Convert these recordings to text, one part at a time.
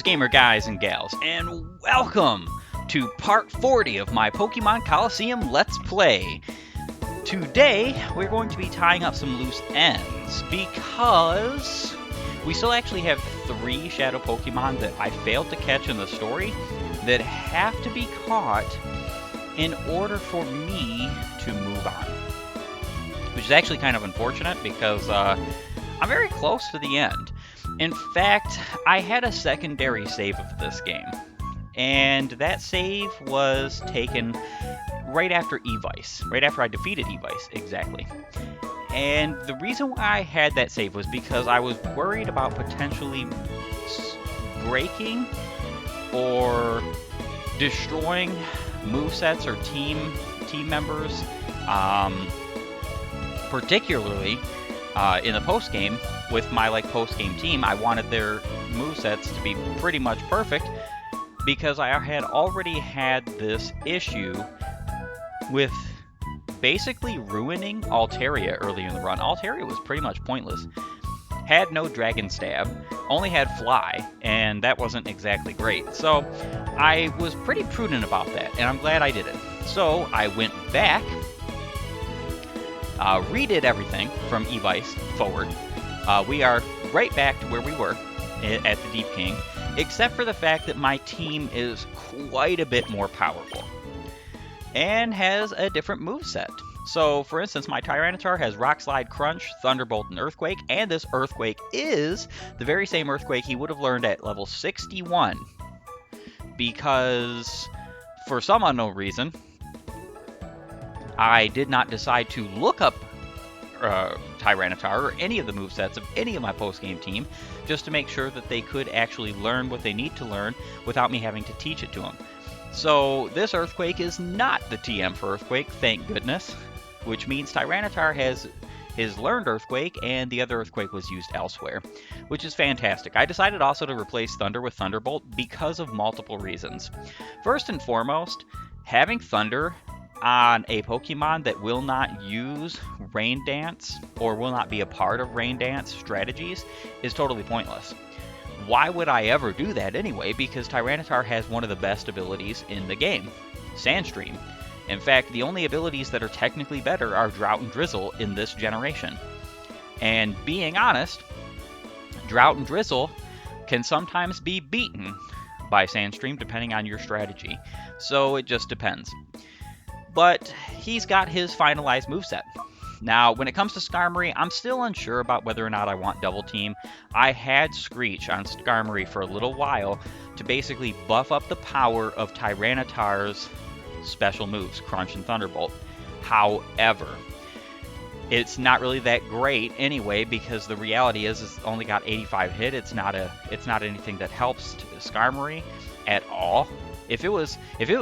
gamer guys and gals, and welcome to part 40 of my Pokemon Colosseum Let's Play. Today, we're going to be tying up some loose ends, because we still actually have 3 Shadow Pokemon that I failed to catch in the story that have to be caught in order for me to move on. Which is actually kind of unfortunate, because I'm very close to the end. In fact, I had a secondary save of this game, and that save was taken right after Evice, right after I defeated Evice, exactly. And the reason why I had that save was because I was worried about potentially breaking or destroying movesets or team members, particularly in the post-game. With my post-game team, I wanted their movesets to be pretty much perfect because I had already had this issue with basically ruining Altaria early in the run. Altaria was pretty much pointless. Had no Dragon Stab, only had Fly, and that wasn't exactly great. So I was pretty prudent about that, and I'm glad I did it. So I went back, redid everything from Evice forward. We are right back to where we were at the Deep King, except for the fact that my team is quite a bit more powerful and has a different moveset. So, for instance, my Tyranitar has Rock Slide, Crunch, Thunderbolt, and Earthquake, and this Earthquake is the very same Earthquake he would have learned at level 61, because for some unknown reason, I did not decide to look up Tyranitar or any of the movesets of any of my post-game team just to make sure that they could actually learn what they need to learn without me having to teach it to them. So this Earthquake is not the TM for Earthquake, thank goodness, which means Tyranitar has his learned Earthquake and the other Earthquake was used elsewhere, which is fantastic. I decided also to replace Thunder with Thunderbolt because of multiple reasons. First and foremost, having Thunder on a Pokemon that will not use Rain Dance or will not be a part of Rain Dance strategies is totally pointless. Why would I ever do that anyway? Because Tyranitar has one of the best abilities in the game, Sandstream. In fact, the only abilities that are technically better are Drought and Drizzle in this generation. And being honest, Drought and Drizzle can sometimes be beaten by Sandstream depending on your strategy. So it just depends. But he's got his finalized moveset. Now, when it comes to Skarmory, I'm still unsure about whether or not I want Double Team. I had Screech on Skarmory for a little while to basically buff up the power of Tyranitar's special moves, Crunch and Thunderbolt. However, it's not really that great anyway, because the reality is it's only got 85 hit. It's not anything that helps Skarmory at all. If it was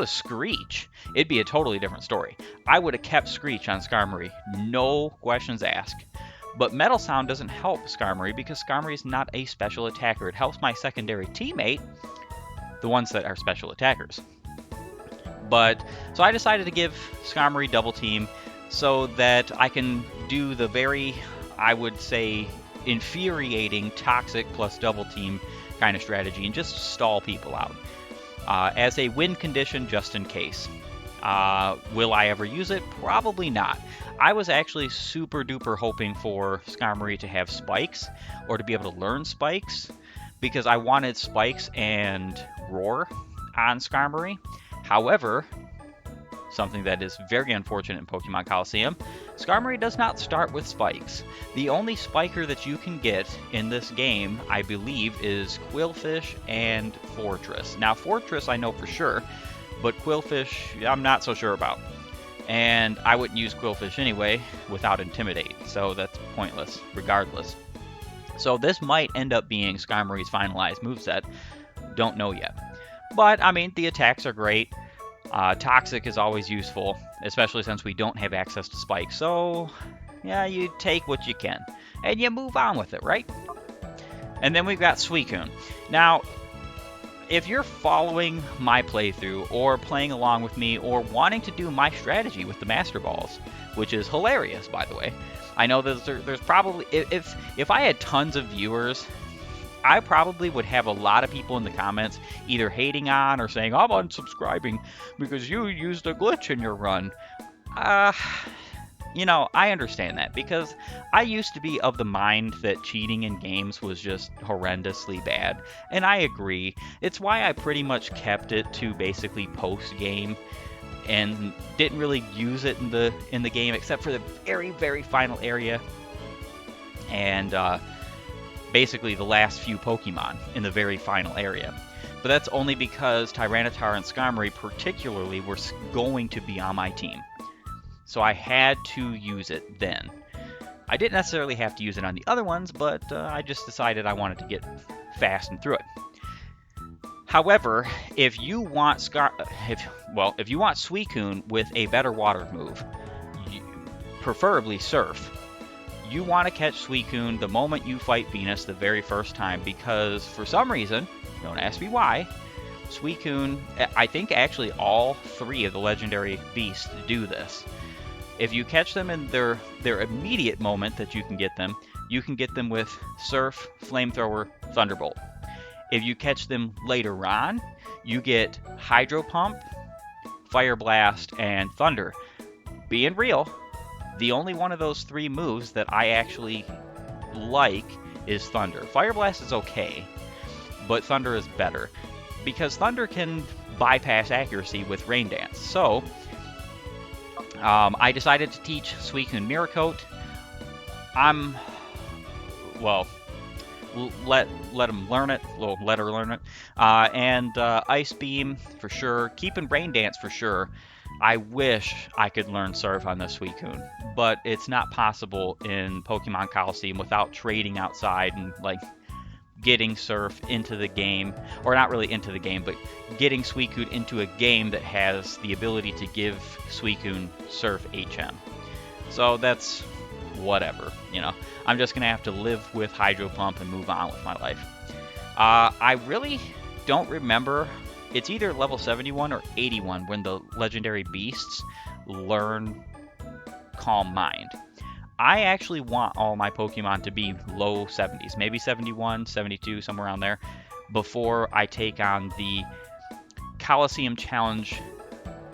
Screech, it'd be a totally different story. I would have kept Screech on Skarmory, no questions asked. But Metal Sound doesn't help Skarmory because Skarmory is not a special attacker. It helps my secondary teammate, the ones that are special attackers. So I decided to give Skarmory Double Team so that I can do the very, I would say, infuriating Toxic plus Double Team kind of strategy and just stall people out. As a win condition, just in case. Will I ever use it? Probably not. I was actually super duper hoping for Skarmory to have Spikes, or to be able to learn Spikes, because I wanted Spikes and Roar on Skarmory. However, something that is very unfortunate in Pokemon Colosseum, Skarmory does not start with Spikes. The only Spiker that you can get in this game, I believe, is Quillfish and Fortress. Now, Fortress I know for sure, but Quillfish I'm not so sure about. And I wouldn't use Quillfish anyway without Intimidate, so that's pointless regardless. So this might end up being Skarmory's finalized moveset. Don't know yet. But, I mean, the attacks are great. Toxic is always useful, especially since we don't have access to Spikes. So, yeah, you take what you can, and you move on with it, right? And then we've got Suicune. Now, if you're following my playthrough, or playing along with me, or wanting to do my strategy with the Master Balls, which is hilarious, by the way. I know that there's probably, if I had tons of viewers I probably would have a lot of people in the comments either hating on or saying, I'm unsubscribing because you used a glitch in your run. Uh, I understand that because I used to be of the mind that cheating in games was just horrendously bad, and I agree. It's why I pretty much kept it to basically post-game and didn't really use it in the game except for the very, very final area and basically the last few Pokemon in the very final area. But that's only because Tyranitar and Skarmory particularly were going to be on my team. So I had to use it then. I didn't necessarily have to use it on the other ones, but I just decided I wanted to get fast and through it. However, if you want Suicune with a better water move, preferably Surf, you want to catch Suicune the moment you fight Venus the very first time, because for some reason, don't ask me why, Suicune, I think actually all 3 of the legendary beasts do this. If you catch them in their immediate moment that you can get them with Surf, Flamethrower, Thunderbolt. If you catch them later on, you get Hydro Pump, Fire Blast, and Thunder. Being real, the only one of those 3 moves that I actually like is Thunder. Fire Blast is okay, but Thunder is better because Thunder can bypass accuracy with Rain Dance. So I decided to teach Suicune Mirror Coat. Let him learn it. Let her learn it. And Ice Beam for sure. Keeping Rain Dance for sure. I wish I could learn Surf on this Suicune, but it's not possible in Pokemon Colosseum without trading outside and getting Surf into the game, or not really into the game, but getting Suicune into a game that has the ability to give Suicune Surf HM. So that's whatever, I'm just gonna have to live with Hydro Pump and move on with my life. I really don't remember. It's either level 71 or 81 when the legendary beasts learn Calm Mind. I actually want all my Pokemon to be low 70s, maybe 71, 72, somewhere around there, before I take on the Colosseum challenge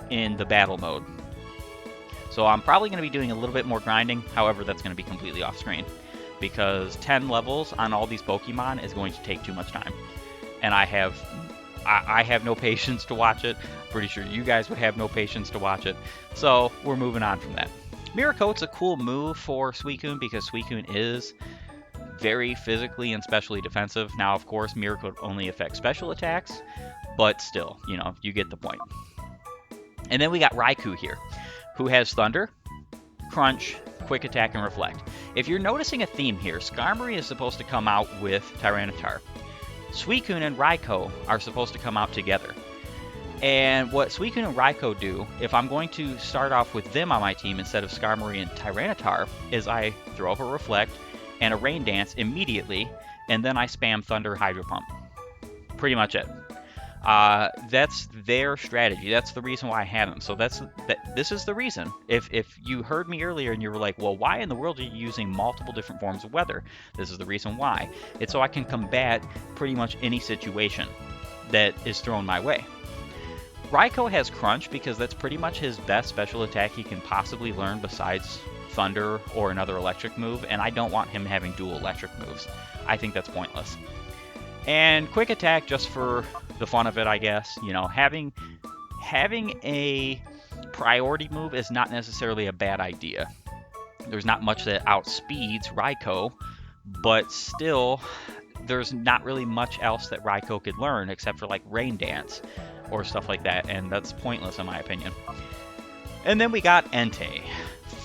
in the battle mode. So I'm probably going to be doing a little bit more grinding, however that's going to be completely off screen, because 10 levels on all these Pokemon is going to take too much time. And I have no patience to watch it. Pretty sure you guys would have no patience to watch it. So we're moving on from that. Mirror Coat's a cool move for Suicune because Suicune is very physically and specially defensive. Now, of course, Mirror Coat only affects special attacks, but still, you get the point. And then we got Raikou here, who has Thunder, Crunch, Quick Attack, and Reflect. If you're noticing a theme here, Skarmory is supposed to come out with Tyranitar. Suicune and Raikou are supposed to come out together. And what Suicune and Raikou do, if I'm going to start off with them on my team instead of Skarmory and Tyranitar, is I throw up a Reflect and a Rain Dance immediately, and then I spam Thunder Hydro Pump. Pretty much it. That's their strategy. That's the reason why I have them. So this is the reason. If you heard me earlier and you were like, well, why in the world are you using multiple different forms of weather? This is the reason why. It's so I can combat pretty much any situation that is thrown my way. Raikou has Crunch because that's pretty much his best special attack he can possibly learn besides Thunder or another electric move, and I don't want him having dual electric moves. I think that's pointless. And Quick Attack just for the fun of it, I guess. Having a priority move is not necessarily a bad idea. There's not much that outspeeds Raikou, but still, there's not really much else that Raikou could learn except for Rain Dance or stuff like that, and that's pointless in my opinion. And then we got Entei,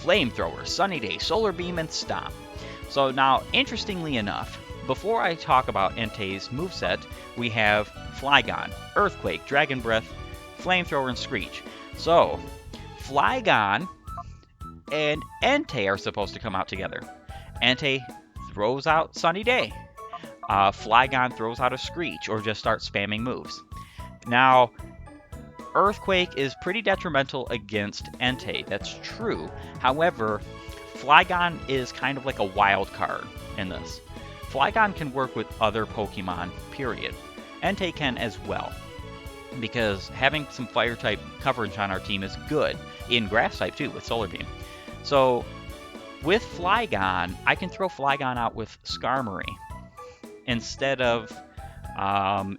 Flamethrower, Sunny Day, Solar Beam, and Stomp. So now, interestingly enough, before I talk about Entei's moveset, we have Flygon, Earthquake, Dragon Breath, Flamethrower, and Screech. So, Flygon and Entei are supposed to come out together. Entei throws out Sunny Day. Flygon throws out a Screech, or just starts spamming moves. Now, Earthquake is pretty detrimental against Entei, that's true. However, Flygon is kind of like a wild card in this. Flygon can work with other Pokemon, period. Entei can as well, because having some Fire-type coverage on our team is good, in Grass-type too, with Solar Beam. So, with Flygon, I can throw Flygon out with Skarmory, instead of Tyranitar.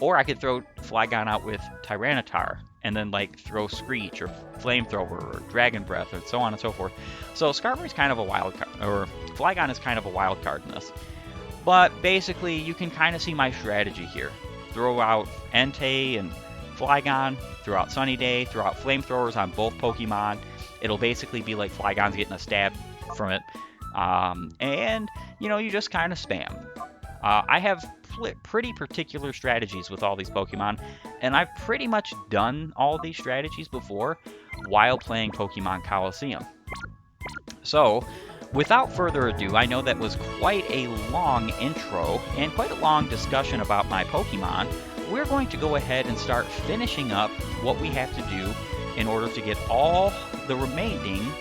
Or I could throw Flygon out with Tyranitar and then like throw Screech or Flamethrower or Dragon Breath or so on and so forth. So Skarmory's kind of a wild card, or Flygon is kind of a wild card in this. But basically, you can kind of see my strategy here. Throw out Entei and Flygon, throw out Sunny Day, throw out Flamethrowers on both Pokemon. It'll basically be like Flygon's getting a stab from it. And, you know, you just kind of spam. I have pretty particular strategies with all these Pokemon, and I've pretty much done all these strategies before while playing Pokemon Colosseum. So, without further ado, I know that was quite a long intro and quite a long discussion about my Pokemon. We're going to go ahead and start finishing up what we have to do in order to get all the remaining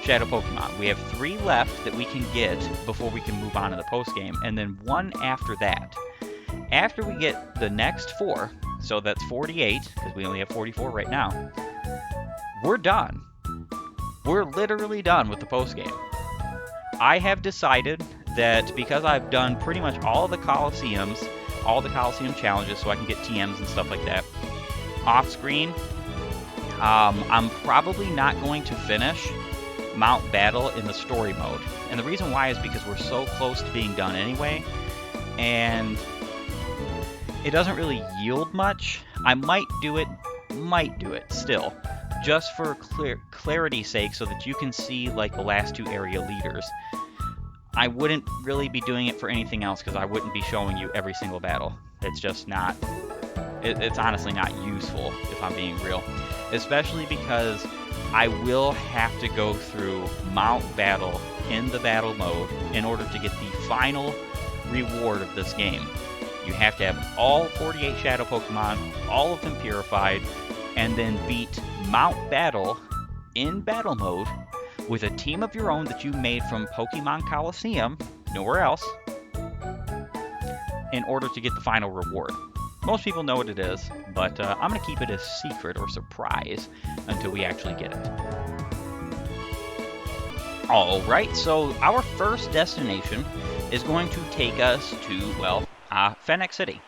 Shadow Pokemon. We have 3 left that we can get before we can move on to the post game, and then 1 after that. After we get the next 4, so that's 48, because we only have 44 right now, we're done. We're literally done with the post game. I have decided that because I've done pretty much all the Colosseums, all the Colosseum challenges, so I can get TMs and stuff like that, off screen, I'm probably not going to finish Mount Battle in the story mode. And the reason why is because we're so close to being done anyway, and it doesn't really yield much. I might do it still, just for clarity's sake, so that you can see like the last 2 area leaders. I wouldn't really be doing it for anything else, because I wouldn't be showing you every single battle. It's just not, it's honestly not useful, if I'm being real. Especially because I will have to go through Mount Battle in the battle mode in order to get the final reward of this game. You have to have all 48 Shadow Pokemon, all of them purified, and then beat Mount Battle in battle mode with a team of your own that you made from Pokemon Colosseum, nowhere else, in order to get the final reward. Most people know what it is, but I'm going to keep it a secret or surprise until we actually get it. Alright, so our first destination is going to take us to, well, Fennec City.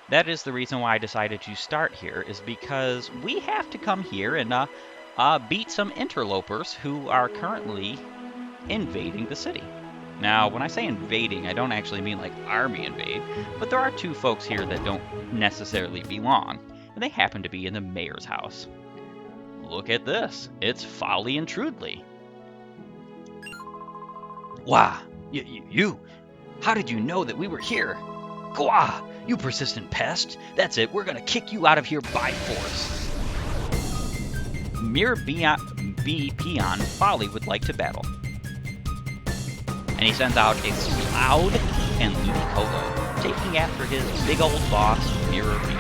That is the reason why I decided to start here, is because we have to come here and beat some interlopers who are currently invading the city. Now, when I say invading, I don't actually mean like army invade, but there are 2 folks here that don't necessarily belong, and they happen to be in the mayor's house. Look at this. It's Folly and Trudley. Wah! You! How did you know that we were here? Gwa! You persistent pest! That's it, we're gonna kick you out of here by force. Mere B Peon Folly would like to battle. And he sends out a Cloud and Ludicolo, taking after his big old boss, Mirror B.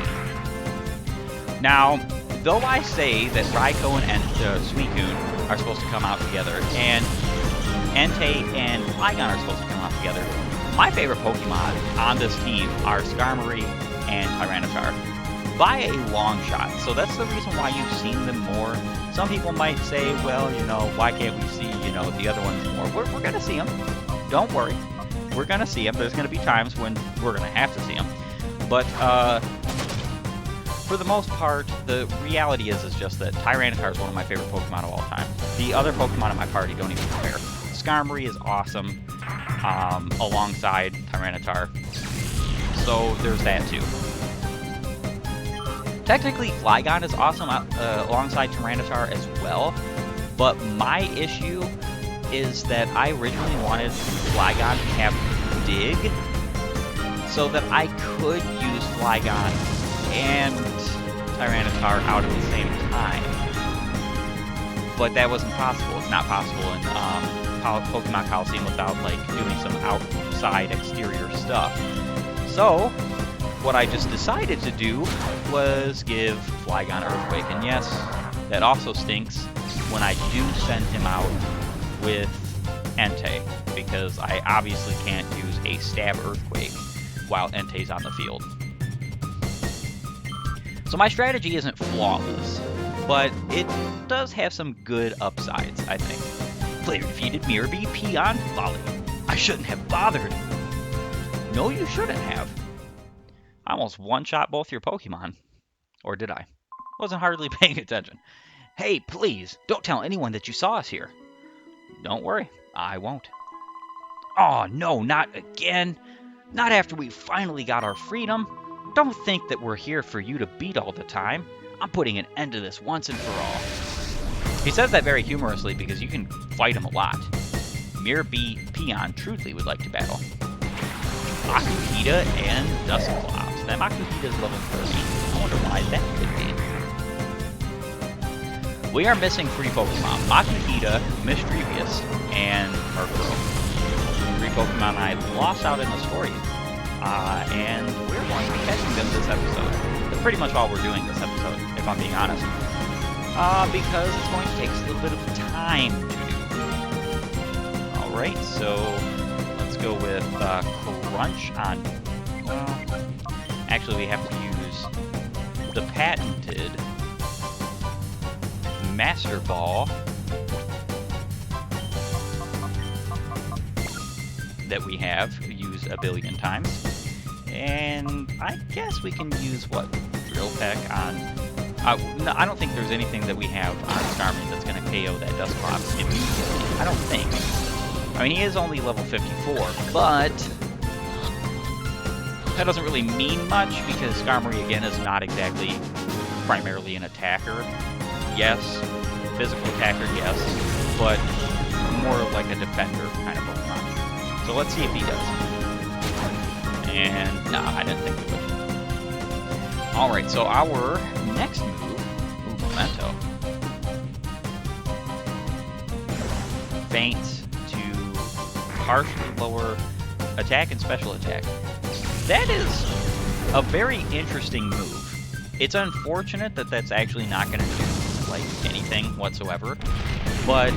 Now, though I say that Raikou and Suicune are supposed to come out together, and Entei and Flygon are supposed to come out together, my favorite Pokemon on this team are Skarmory and Tyranitar, by a long shot. So that's the reason why you've seen them more. Some people might say, well, you know, why can't we see, you know, the other ones more? We're going to see them. Don't worry. We're going to see them. There's going to be times when we're going to have to see them. But for the most part, the reality is just that Tyranitar is one of my favorite Pokemon of all time. The other Pokemon in my party don't even compare. Skarmory is awesome alongside Tyranitar. So there's that too. Technically, Flygon is awesome alongside Tyranitar as well, but my issue is that I originally wanted Flygon to have Dig, so that I could use Flygon and Tyranitar out at the same time. But that wasn't possible. It's not possible in Pokemon Colosseum without like doing some outside exterior stuff. So what I just decided to do was give Flygon Earthquake, and yes, that also stinks when I do send him out with Entei, because I obviously can't use a stab earthquake while Entei's on the field. So my strategy isn't flawless, but it does have some good upsides, I think. Player defeated Mirabee, Peon, Volley. I shouldn't have bothered. No, you shouldn't have. I almost one-shot both your Pokemon. Or did I? Wasn't hardly paying attention. Hey, please, don't tell anyone that you saw us here. Don't worry, I won't. Oh, no, not again. Not after we finally got our freedom. Don't think that we're here for you to beat all the time. I'm putting an end to this once and for all. He says that very humorously because you can fight him a lot. Mirabee, Peon, Truthly would like to battle. Makuhita and Dusclops. That Makuhita's level 30. I wonder why that could be. We are missing 3 Pokemon. Makuhita, Mischievous, and Murkrow. 3 Pokemon I lost out in the story. And we're going to be catching them this episode. That's pretty much all we're doing this episode, if I'm being honest. Because it's going to take us a little bit of time to do. Alright, so let's go with Crunch on... Well, actually we have to use the patented Master Ball that we have used a billion times. And I guess we can use, what, Drill Peck on... no, I don't think there's anything that we have on Starmie that's going to KO that Dusclops immediately. I don't think. I mean, he is only level 54, but that doesn't really mean much because Skarmory, again, is not exactly primarily an attacker. Yes, physical attacker, yes, but more like a defender kind of Pokemon. So let's see if he does. And, nah, I didn't think he would. Alright, so our next move, Memento. Faints to partially lower attack and special attack. That is a very interesting move. It's unfortunate that that's actually not going to do, like, anything whatsoever. But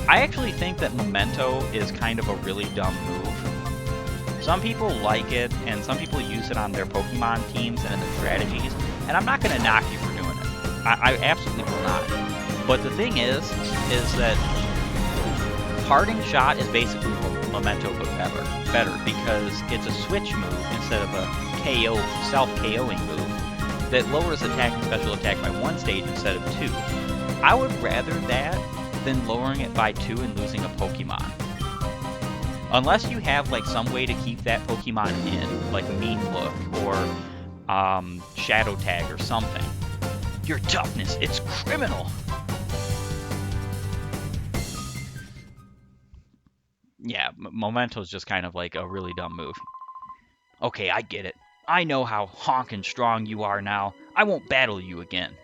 I actually think that Memento is kind of a really dumb move. Some people like it, and some people use it on their Pokemon teams and in their strategies, and I'm not going to knock you for doing it. I absolutely will not. But the thing is that Parting Shot is basically Memento but better because it's a switch move instead of a KO, self-KOing move that lowers attack and special attack by 1 stage instead of 2. I would rather that than lowering it by 2 and losing a Pokemon. Unless you have, like, some way to keep that Pokemon in, like Mean Look or Shadow Tag or something. Your toughness, it's criminal! Yeah, Memento's just kind of like a really dumb move. Okay, I get it. I know how honkin' strong you are now. I won't battle you again.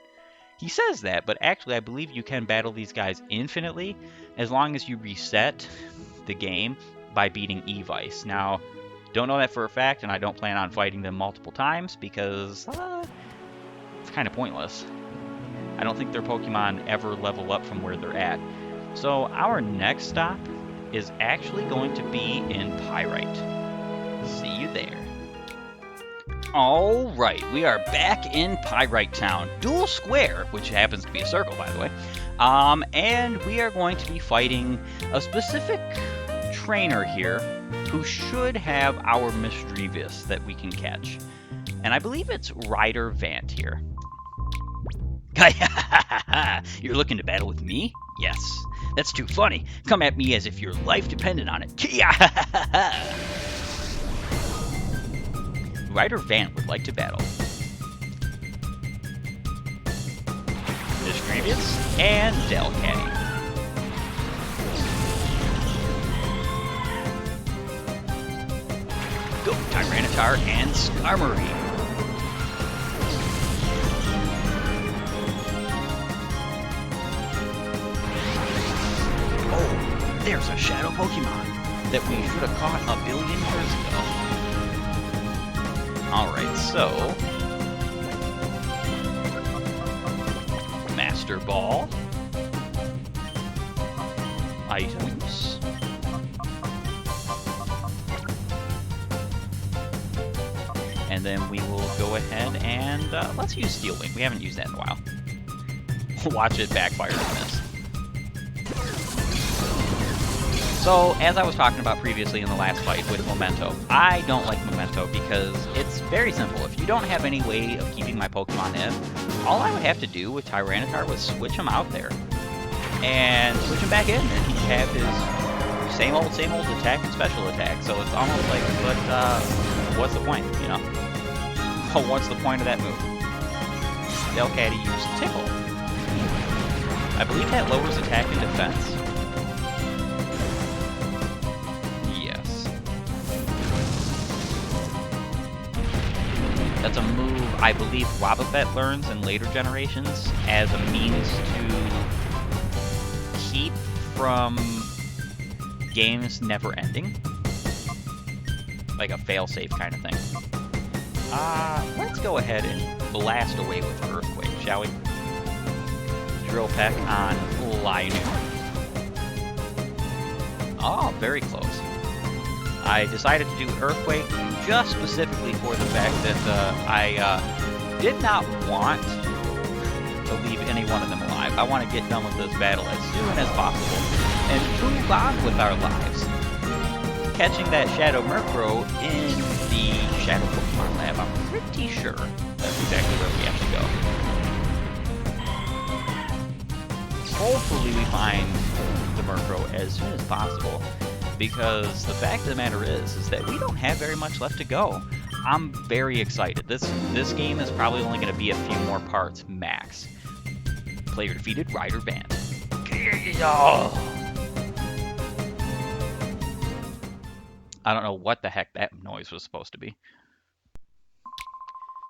He says that, but actually I believe you can battle these guys infinitely as long as you reset the game by beating Evice. Now, don't know that for a fact, and I don't plan on fighting them multiple times because it's kind of pointless. I don't think their Pokemon ever level up from where they're at. So our next stop is actually going to be in Pyrite. See you there. Alright, we are back in Pyrite Town. Dual Square, which happens to be a circle, by the way. And we are going to be fighting a specific trainer here who should have our Mischievous that we can catch. And I believe it's Ryder Vant here. You're looking to battle with me? Yes. That's too funny. Come at me as if your life depended on it. Ryder Vant would like to battle. Mischievous and Delcatty. Go Tyranitar and Skarmory. Oh, there's a Shadow Pokemon that we should have caught a billion years ago. Alright, so Master Ball. Items. And then we will go ahead and let's use Steel Wing. We haven't used that in a while. Watch it backfire on this. So, as I was talking about previously in the last fight with Memento, I don't like Memento because it's very simple. If you don't have any way of keeping my Pokemon in, all I would have to do with Tyranitar was switch him out there. And switch him back in, and he'd have his same old attack and special attack. So it's almost like, but what's the point, you know? What's the point of that move? Delcatty used Tickle. I believe that lowers attack and defense. Yes. That's a move I believe Wobbuffet learns in later generations as a means to keep from games never ending. Like a fail-safe kind of thing. Let's go ahead and blast away with Earthquake, shall we? Drill Peck on Linu. Oh, very close. I decided to do Earthquake just specifically for the fact that I did not want to leave any one of them alive. I want to get done with this battle as soon as possible and move on with our lives. Catching that Shadow Murkrow in the Shadow Pokemon Lab, I'm pretty sure that's exactly where we have to go. Hopefully we find the Murkrow as soon as possible, because the fact of the matter is that we don't have very much left to go. I'm very excited. This game is probably only going to be a few more parts max. Player defeated, Rider banned. Oh. I don't know what the heck that noise was supposed to be.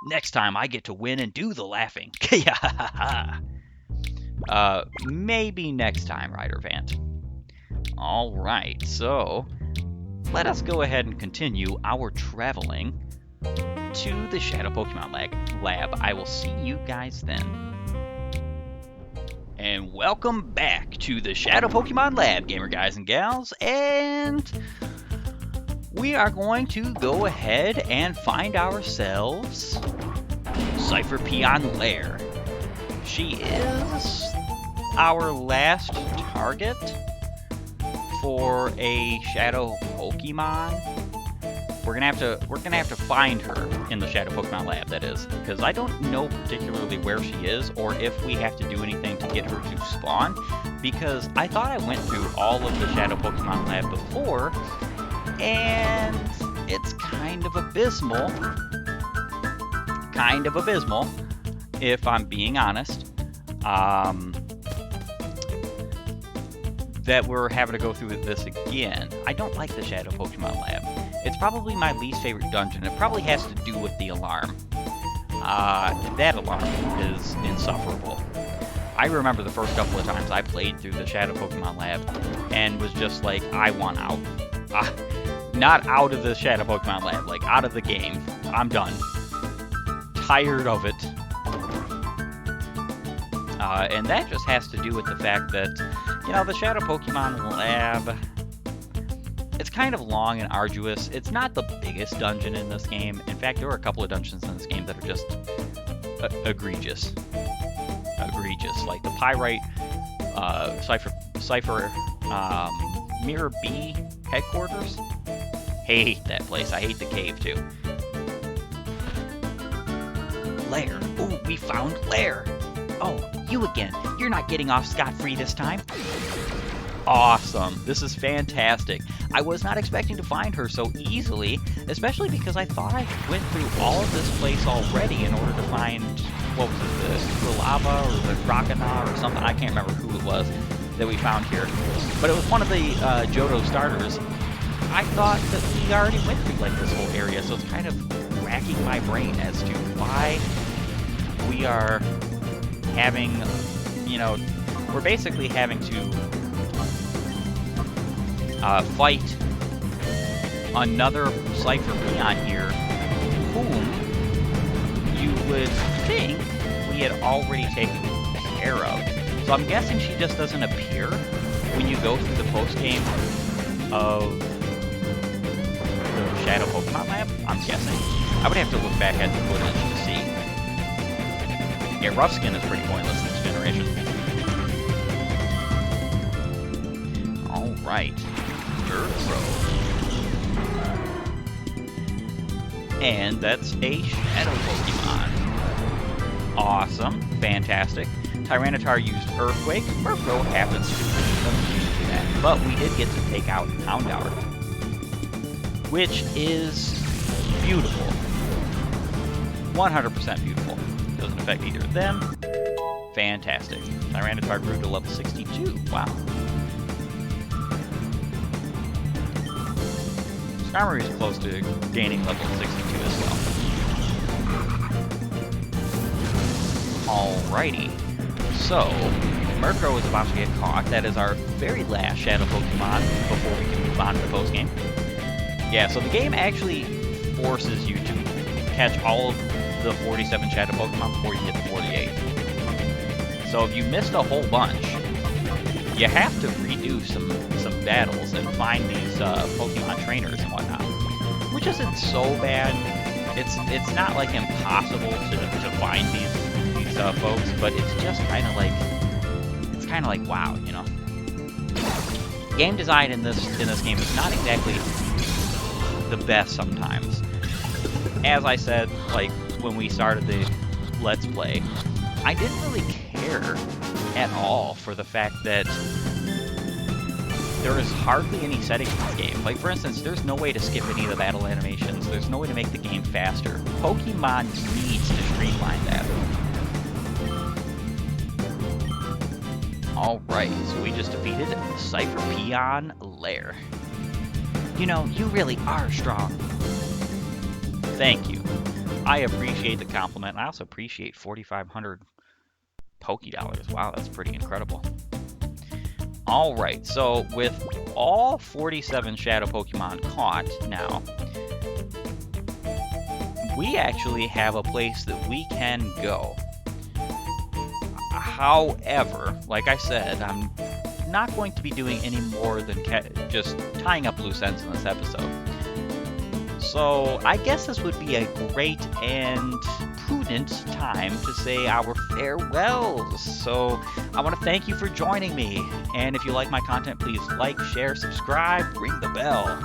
Next time I get to win and do the laughing. Maybe next time, Rider Vant. Alright, so let us go ahead and continue our traveling to the Shadow Pokemon Lab. I will see you guys then. And welcome back to the Shadow Pokemon Lab, gamer guys and gals, and we are going to go ahead and find ourselves Cypher Peon Lair. She is our last target for a Shadow Pokemon. We're gonna have to find her in the Shadow Pokemon Lab, that is, because I don't know particularly where she is or if we have to do anything to get her to spawn, because I thought I went through all of the Shadow Pokemon Lab before, and it's kind of abysmal, if I'm being honest, that we're having to go through this again. I don't like the Shadow Pokemon Lab. It's probably my least favorite dungeon. It probably has to do with the alarm. That alarm is insufferable. I remember the first couple of times I played through the Shadow Pokemon Lab and was just like, I want out. Not out of the Shadow Pokemon Lab, like out of the game. I'm done. Tired of it. And that just has to do with the fact that, you know, the Shadow Pokemon Lab, it's kind of long and arduous. It's not the biggest dungeon in this game. In fact, there are a couple of dungeons in this game that are just egregious. Like the Pyrite, Cypher, Mirror B headquarters. Hate that place. I hate the cave too. Lair. Ooh, we found Lair. Oh, you again. You're not getting off scot-free this time. Awesome. This is fantastic. I was not expecting to find her so easily, especially because I thought I went through all of this place already in order to find, what was it, the Lava or the Crocodile or something. I can't remember who it was that we found here. But it was one of the Johto starters. I thought that we already went through like this whole area, so it's kind of racking my brain as to why we are having, you know, we're basically having to fight another Cypher Peon here, whom you would think we had already taken aware of. So I'm guessing she just doesn't appear when you go through the post-game of the Shadow Pokemon Lab, I'm guessing. I would have to look back at the footage to see. Yeah, Rough Skin is pretty pointless this generation. Alright. Earthrow. And that's a Shadow Pokemon. Awesome. Fantastic. Tyranitar used Earthquake. Murkrow happens to be immune to that. But we did get to take out Houndour, which is beautiful. 100% beautiful. Doesn't affect either of them. Fantastic. Tyranitar grew to level 62. Wow. Skarmory is close to gaining level 62 as well. Alrighty. So, Murkrow is about to get caught. That is our very last Shadow Pokemon before we can move on to the post-game. Yeah, so the game actually forces you to catch all of the 47 Shadow Pokemon before you get to 48. So if you missed a whole bunch, you have to redo some battles and find these Pokemon trainers and whatnot, which isn't so bad. It's not like impossible to find these folks, but it's just kind of like wow, you know. Game design in this game is not exactly the best sometimes. As I said, like when we started the Let's Play, I didn't really care at all for the fact that there is hardly any settings in this game. Like, for instance, there's no way to skip any of the battle animations. There's no way to make the game faster. Pokemon needs to streamline that. Alright, so we just defeated Cypherpeon Lair. You know, you really are strong. Thank you. I appreciate the compliment. I also appreciate 4,500 Pokédollars. Wow, that's pretty incredible. Alright, so with all 47 Shadow Pokemon caught now, we actually have a place that we can go. However, like I said, I'm not going to be doing any more than just tying up loose ends in this episode. So I guess this would be a great and prudent time to say our farewells. So I want to thank you for joining me. And if you like my content, please like, share, subscribe, ring the bell,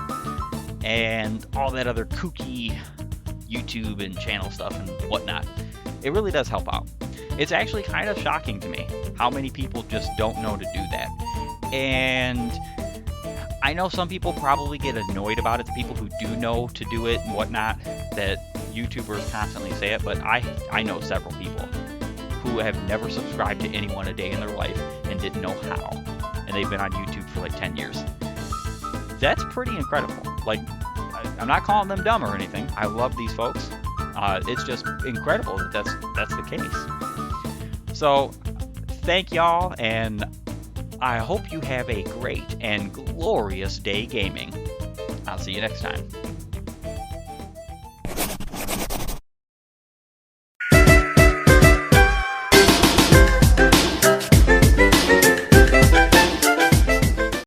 and all that other kooky YouTube and channel stuff and whatnot. It really does help out. It's actually kind of shocking to me how many people just don't know to do that. And I know some people probably get annoyed about it, the people who do know to do it and whatnot, that YouTubers constantly say it, but I know several people who have never subscribed to anyone a day in their life and didn't know how. And they've been on YouTube for like 10 years. That's pretty incredible. Like, I'm not calling them dumb or anything. I love these folks. It's just incredible that that's the case. So, thank y'all, and I hope you have a great and glorious day gaming. I'll see you next time.